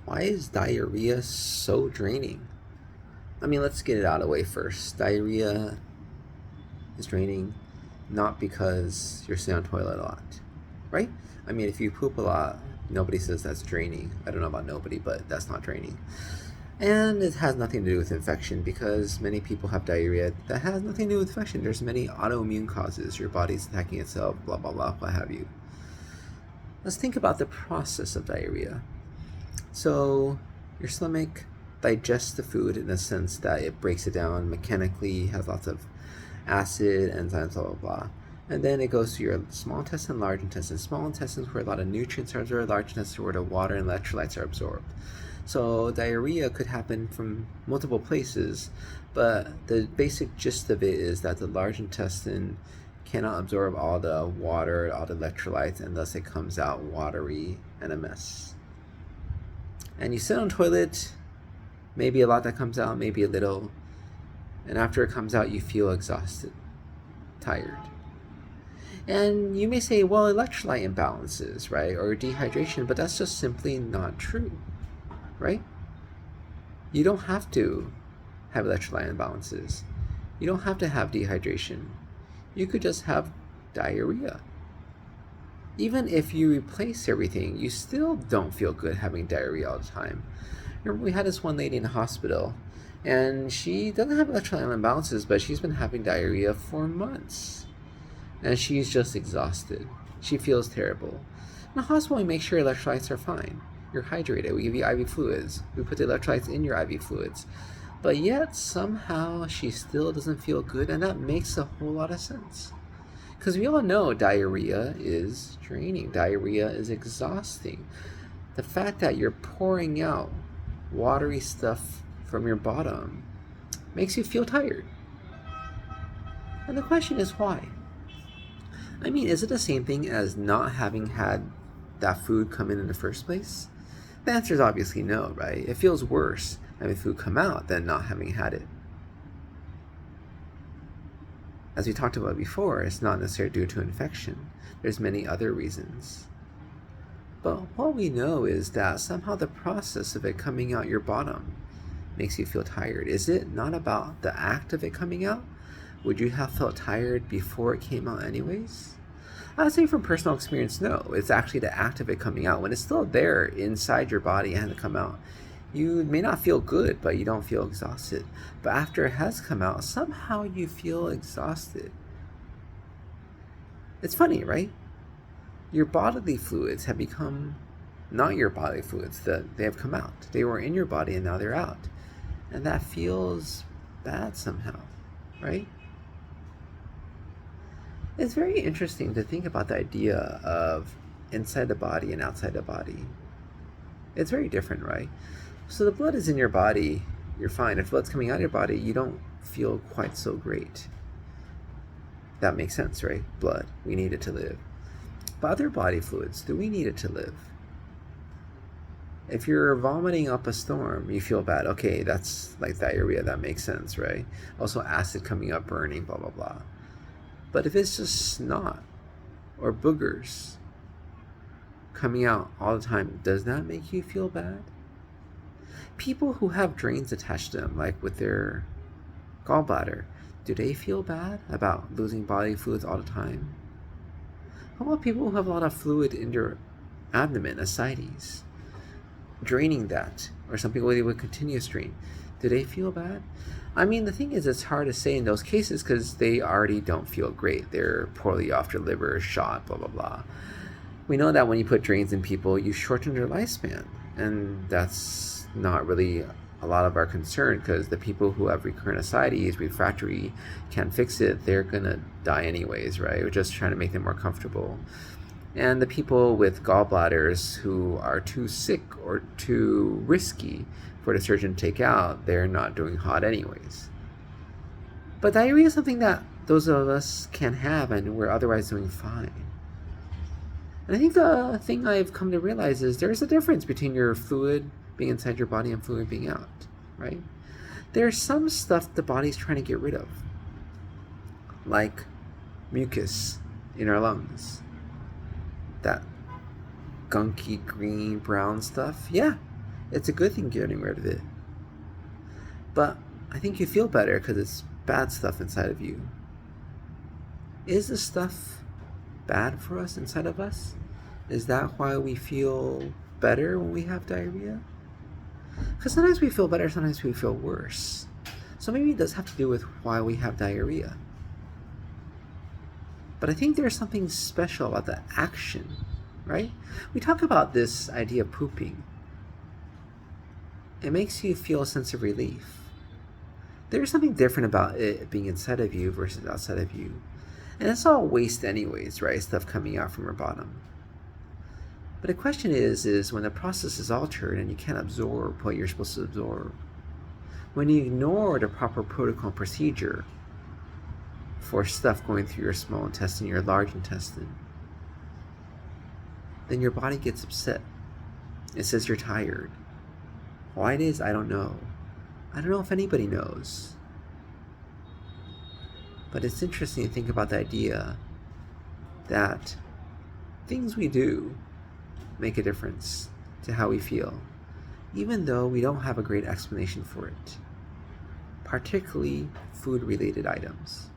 Why is diarrhea so draining? I mean, let's get it out of the way first. Diarrhea is draining not because you're sitting on the toilet a lot, right? I mean, if you poop a lot, nobody says that's draining. I don't know about nobody, but that's not draining. And it has nothing to do with infection because many people have diarrhea that has nothing to do with infection. There's many autoimmune causes. Your body's attacking itself, blah, blah, blah, what have you. Let's think about the process of diarrhea. So, your stomach digests the food in the sense that it breaks it down mechanically, has lots of acid, enzymes, blah, blah, blah. And then it goes to your small intestine, large intestine. Small intestine is where a lot of nutrients are absorbed, large intestine is where the water and electrolytes are absorbed. So diarrhea could happen from multiple places, but the basic gist of it is that the large intestine cannot absorb all the water, all the electrolytes, and thus it comes out watery and a mess. And you sit on the toilet, maybe a lot that comes out, maybe a little, and after it comes out, you feel exhausted, tired. And you may say, well, electrolyte imbalances, right, or dehydration, but that's just simply not true, right? You don't have to have electrolyte imbalances. You don't have to have dehydration. You could just have diarrhea. Even if you replace everything, you still don't feel good having diarrhea all the time. Remember, we had this one lady in the hospital, and she doesn't have electrolyte imbalances, but she's been having diarrhea for months. And she's just exhausted. She feels terrible. In the hospital, we make sure electrolytes are fine. You're hydrated. We give you IV fluids. We put the electrolytes in your IV fluids. But yet, somehow, she still doesn't feel good, and that makes a whole lot of sense. Because we all know diarrhea is draining. Diarrhea is exhausting. The fact that you're pouring out watery stuff from your bottom makes you feel tired. And the question is why? I mean, is it the same thing as not having had that food come in the first place? The answer is obviously no, right? It feels worse having food come out than not having had it. As we talked about before, it's not necessarily due to infection. There's many other reasons. But what we know is that somehow the process of it coming out your bottom makes you feel tired. Is it not about the act of it coming out? Would you have felt tired before it came out anyways? I'd say from personal experience, no. It's actually the act of it coming out. When it's still there inside your body and hasn't come out, you may not feel good, but you don't feel exhausted. But after it has come out, somehow you feel exhausted. It's funny, right? Your bodily fluids have become not your bodily fluids, that they have come out. They were in your body and now they're out. And that feels bad somehow, right? It's very interesting to think about the idea of inside the body and outside the body. It's very different, right? So the blood is in your body, you're fine. If blood's coming out of your body, you don't feel quite so great. That makes sense, right? Blood, we need it to live. But other body fluids, do we need it to live? If you're vomiting up a storm, you feel bad. Okay, that's like diarrhea, that makes sense, right? Also acid coming up, burning, blah, blah, blah. But if it's just snot or boogers coming out all the time, does that make you feel bad? People who have drains attached to them, like with their gallbladder, do they feel bad about losing body fluids all the time? How about people who have a lot of fluid in their abdomen, ascites, draining that, or some people with continuous drain? Do they feel bad? I mean, the thing is, it's hard to say in those cases because they already don't feel great. They're poorly off, their liver is shot, blah, blah, blah. We know that when you put drains in people, you shorten their lifespan. And that's not really a lot of our concern because the people who have recurrent ascites, refractory, can't fix it, they're going to die anyways, right? We're just trying to make them more comfortable. And the people with gallbladders who are too sick or too risky for the surgeon to take out, they're not doing hot anyways. But diarrhea is something that those of us can have and we're otherwise doing fine. And I think the thing I've come to realize is there's a difference between your fluid being inside your body and fluid being out, right? There's some stuff the body's trying to get rid of, like mucus in our lungs. That gunky green brown stuff, yeah, It's a good thing getting rid of it. But I think you feel better because it's bad stuff inside of you. Is the stuff bad for us inside of us? Is that why we feel better when we have diarrhea? Because sometimes we feel better, sometimes we feel worse. So maybe it does have to do with why we have diarrhea. But I think there's something special about the action, right? We talk about this idea of pooping. It makes you feel a sense of relief. There's something different about it being inside of you versus outside of you. And it's all waste anyways, right? Stuff coming out from your bottom. But the question is when the process is altered and you can't absorb what you're supposed to absorb, when you ignore the proper protocol and procedure for stuff going through your small intestine, your large intestine, then your body gets upset. It says you're tired. Why it is, I don't know. I don't know if anybody knows. But it's interesting to think about the idea that things we do make a difference to how we feel, even though we don't have a great explanation for it, particularly food-related items.